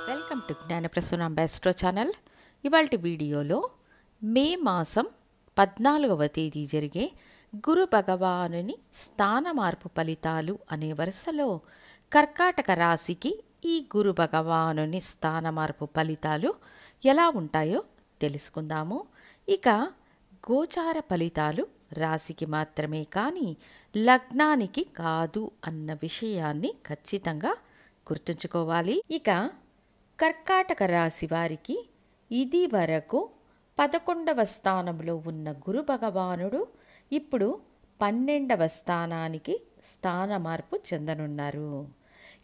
Welcome to Gnanaprasuna bistro channel. ఇవాల్టి వీడియోలో మే మాసం 14వ తేదీ జరిగే గురు భగవానుని స్థాన మార్పు ఫలితాలు అనే వరుసలో కర్కాటక రాశికి ఈ గురు భగవానుని స్థాన మార్పు ఫలితాలు ఎలా ఉంటాయో తెలుసుకుందాము. ఇక గోచార ఫలితాలు రాశికి మాత్రమే కానీ లగ్నానికి కాదు అన్న విషయాన్ని ఖచ్చితంగా గుర్తుంచుకోవాలి. ఇక కర్కాటక రాశి వారికి ఇది వరకు 11వ స్థానంలో ఉన్న గురు భగవానుడు ఇప్పుడు 12వ స్థానానికి స్థాన మార్పు చెందనున్నారు.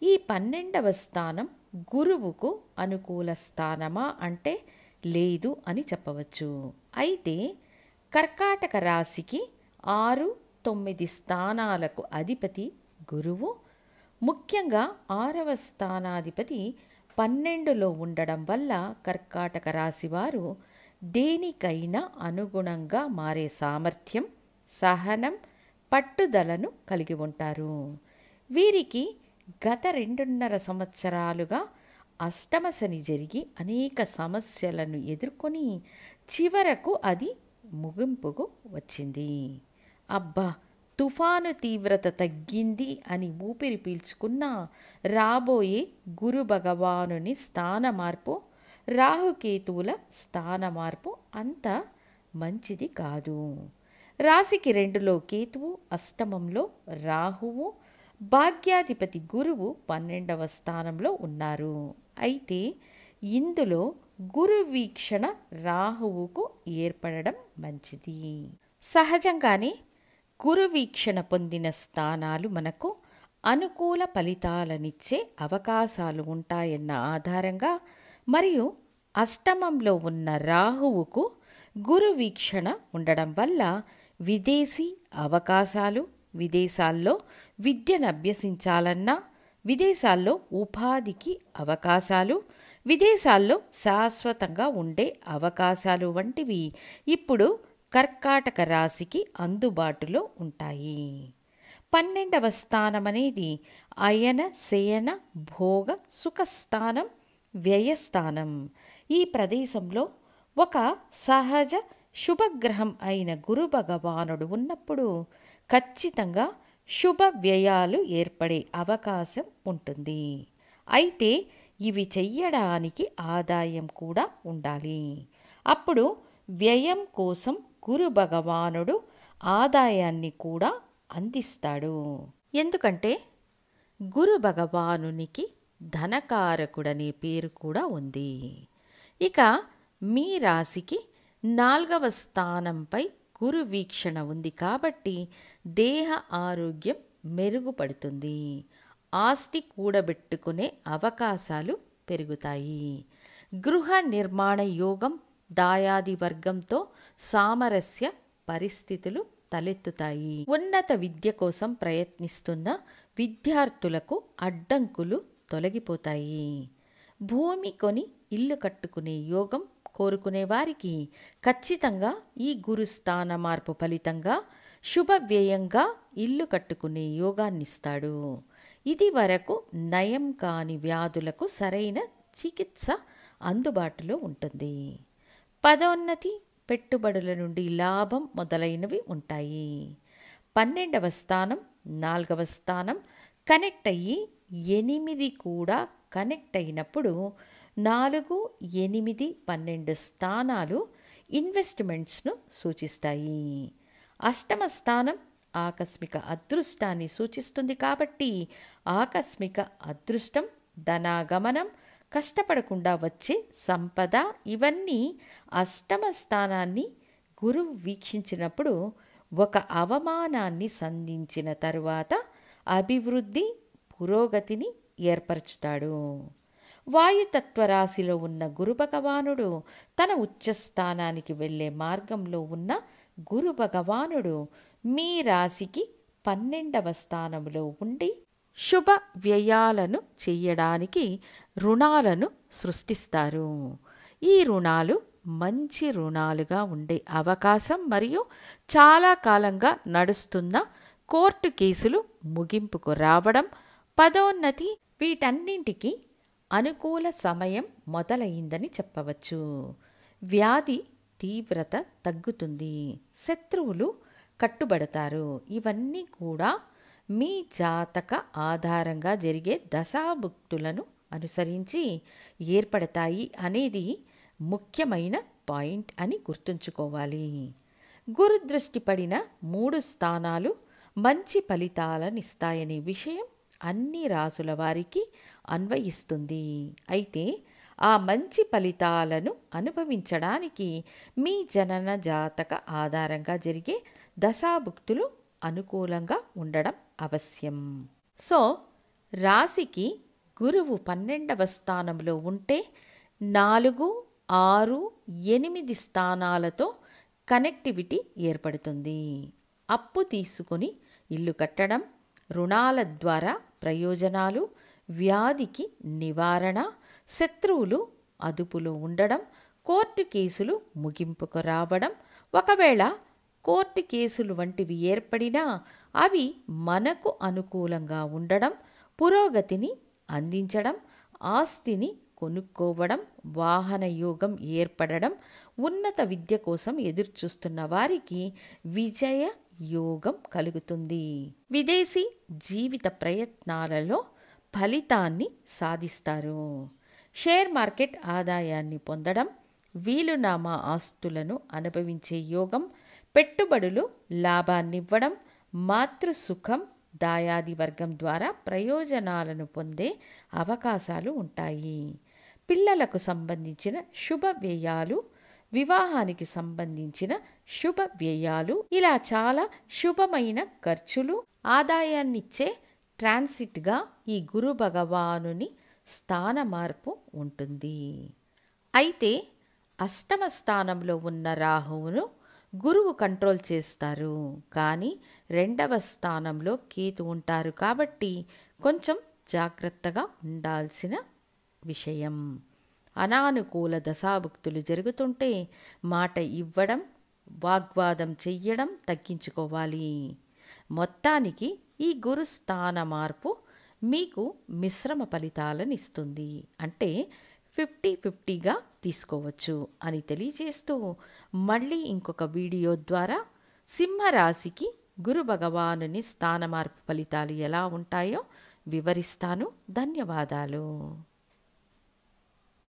ఈ 12వ స్థానం గురువుకు అనుకూల స్థానమా అంటే లేదు అని చెప్పవచ్చు. అయితే కర్కాటక రాశికి 6, 9 స్థానాలకు అధిపతి గురువు, ముఖ్యంగా 6వ స్థానాధిపతి 12లో ఉండడం వల్ల కర్కాటక రాశి వారు దేనికైనా అనుగుణంగా మారే సామర్థ్యం, సహనం, పట్టుదలను కలిగి ఉంటారు. వీరికి గత 2.5 సంవత్సరాలుగా అష్టమ శని జరిగి అనేక సమస్యలను ఎదుర్కొని చివరకు అది ముగింపుకు వచ్చింది. అబ్బా, తుఫాను తీవ్రత తగ్గింది అని ఊపిరి పీల్చుకున్న రాబోయే గురు భగవానుని స్థాన మార్పు, రాహుకేతువుల స్థాన మార్పు అంత మంచిది కాదు. రాశికి 2లో కేతువు, అష్టమంలో రాహువు, భాగ్యాధిపతి గురువు 12వ స్థానంలో ఉన్నారు. అయితే ఇందులో గురు వీక్షణ రాహువుకు ఏర్పడడం మంచిది. సహజంగానే గురు వీక్షణ పొందిన స్థానాలు మనకు అనుకూల ఫలితాలనిచ్చే అవకాశాలు ఉంటాయన్న ఆధారంగా మరియు అష్టమంలో ఉన్న రాహువుకు గురు వీక్షణ ఉండడం వల్ల విదేశీ అవకాశాలు, విదేశాల్లో విద్యను అభ్యసించాలన్నా, విదేశాల్లో ఉపాధికి అవకాశాలు, విదేశాల్లో శాశ్వతంగా ఉండే అవకాశాలు వంటివి ఇప్పుడు కర్కాటక రాశికి అందుబాటులో ఉంటాయి. 12వ స్థానం అనేది అయన, శయన, భోగ, సుఖస్థానం, వ్యయస్థానం. ఈ ప్రదేశంలో ఒక సహజ శుభగ్రహం అయిన గురు భగవానుడు ఉన్నప్పుడు ఖచ్చితంగా శుభ వ్యయాలు ఏర్పడే అవకాశం ఉంటుంది. అయితే ఇవి చెయ్యడానికి ఆదాయం కూడా ఉండాలి. అప్పుడు వ్యయం కోసం గురు భగవానుడు ఆదాయాన్ని కూడా అందిస్తాడు. ఎందుకంటే గురు భగవానునికి ధనకారకుడనే పేరు కూడా ఉంది. ఇక మీ రాశికి 4వ స్థానంపై గురు వీక్షణ ఉంది కాబట్టి దేహ ఆరోగ్యం మెరుగుపడుతుంది. ఆస్తి కూడబెట్టుకునే అవకాశాలు పెరుగుతాయి. గృహ నిర్మాణ యోగం, దాయాది వర్గంతో సామరస్య పరిస్థితులు తలెత్తుతాయి. ఉన్నత విద్య కోసం ప్రయత్నిస్తున్న విద్యార్థులకు అడ్డంకులు తొలగిపోతాయి. భూమి కొని ఇల్లు కట్టుకునే యోగం కోరుకునే వారికి ఖచ్చితంగా ఈ గురు స్థాన మార్పు ఫలితంగా శుభవ్యయంగా ఇల్లు కట్టుకునే యోగాన్నిస్తాడు. ఇది వరకు నయం కాని వ్యాధులకు సరైన చికిత్స అందుబాటులో ఉంటుంది. పదోన్నతి, పెట్టుబడుల నుండి లాభం మొదలైనవి ఉంటాయి. 12వ స్థానం, 4వ స్థానం కనెక్ట్ అయ్యి 8 కూడా కనెక్ట్ అయినప్పుడు 4, 8, 12 స్థానాలు ఇన్వెస్ట్మెంట్స్ను సూచిస్తాయి. అష్టమ స్థానం ఆకస్మిక అదృష్టాన్ని సూచిస్తుంది కాబట్టి ఆకస్మిక అదృష్టం, ధనాగమనం, కష్టపడకుండా వచ్చే సంపద ఇవన్నీ అష్టమ స్థానాన్ని గురువు వీక్షించినప్పుడు ఒక అవమానాన్ని సంధించిన తరువాత అభివృద్ధి, పురోగతిని ఏర్పరచుతాడు. వాయుతత్వ రాశిలో ఉన్న గురు భగవానుడు తన ఉచ్చస్థానానికి వెళ్ళే మార్గంలో ఉన్న గురు భగవానుడు మీ రాశికి 12వ స్థానంలో ఉండి శుభ వ్యయాలను చెయ్యడానికి రుణాలను సృష్టిస్తారు. ఈ రుణాలు మంచి రుణాలుగా ఉండే అవకాశం మరియు చాలా కాలంగా నడుస్తున్న కోర్టు కేసులు ముగింపుకు రావడం, పదోన్నతి వీటన్నింటికి అనుకూల సమయం మొదలైందని చెప్పవచ్చు. వ్యాధి తీవ్రత తగ్గుతుంది, శత్రువులు కట్టుబడతారు. ఇవన్నీ కూడా మీ జాతక ఆధారంగా జరిగే దశాభుక్తులను అనుసరించి ఏర్పడతాయి అనేది ముఖ్యమైన పాయింట్ అని గుర్తుంచుకోవాలి. గురు దృష్టి పడిన 3 స్థానాలు మంచి ఫలితాలనిస్తాయనే విషయం అన్ని రాసుల వారికి అన్వయిస్తుంది. అయితే ఆ మంచి ఫలితాలను అనుభవించడానికి మీ జనన జాతక ఆధారంగా జరిగే దశాభుక్తులు అనుకూలంగా ఉండడం అవశ్యం. సో రాశికి గురువు 12వ స్థానంలో ఉంటే 4, 6, 8 స్థానాలతో కనెక్టివిటీ ఏర్పడుతుంది. అప్పు తీసుకుని ఇల్లు కట్టడం, రుణాల ద్వారా ప్రయోజనాలు, వ్యాధికి నివారణ, శత్రువులు అదుపులో ఉండడం, కోర్టు కేసులు ముగింపుకు రావడం, ఒకవేళ కోర్టు కేసులు వంటివి ఏర్పడినా అవి మనకు అనుకూలంగా ఉండడం, పురోగతిని అందించడం, ఆస్తిని కొనుక్కోవడం, వాహన యోగం ఏర్పడడం, ఉన్నత విద్య కోసం ఎదురుచూస్తున్న వారికి విజయ యోగం కలుగుతుంది. విదేశీ జీవిత ప్రయత్నాలలో ఫలితాన్ని సాధిస్తారు. షేర్ మార్కెట్ ఆదాయాన్ని పొందడం, వీలునామా ఆస్తులను అనుభవించే యోగం, పెట్టుబడులు లాభాన్నివ్వడం, మాతృసుఖం, దాయాది వర్గం ద్వారా ప్రయోజనాలను పొందే అవకాశాలు ఉంటాయి. పిల్లలకు సంబంధించిన శుభ వ్యయాలు, వివాహానికి సంబంధించిన శుభ వ్యయాలు, ఇలా చాలా శుభమైన ఖర్చులు, ఆదాయాన్నిచ్చే ట్రాన్సిట్గా ఈ గురు భగవానుని స్థాన మార్పు ఉంటుంది. అయితే అష్టమ స్థానంలో ఉన్న రాహువును గురువు కంట్రోల్ చేస్తారు, కానీ 2వ స్థానంలో కేతు ఉంటారు. కాబట్టి కొంచెం జాగ్రత్తగా ఉండాల్సిన విషయం. అనానుకూల దశాభుక్తులు జరుగుతుంటే మాట ఇవ్వడం, వాగ్వాదం చెయ్యడం తగ్గించుకోవాలి. మొత్తానికి ఈ గురు స్థాన మార్పు మీకు మిశ్రమ ఫలితాలను ఇస్తుంది. అంటే 50-50గా తీసుకోవచ్చు అని తెలియజేస్తూ మళ్ళీ ఇంకొక వీడియో ద్వారా సింహరాశికి గురు భగవానుని స్థాన మార్పు ఫలితాలు ఎలా ఉంటాయో వివరిస్తాను. ధన్యవాదాలు.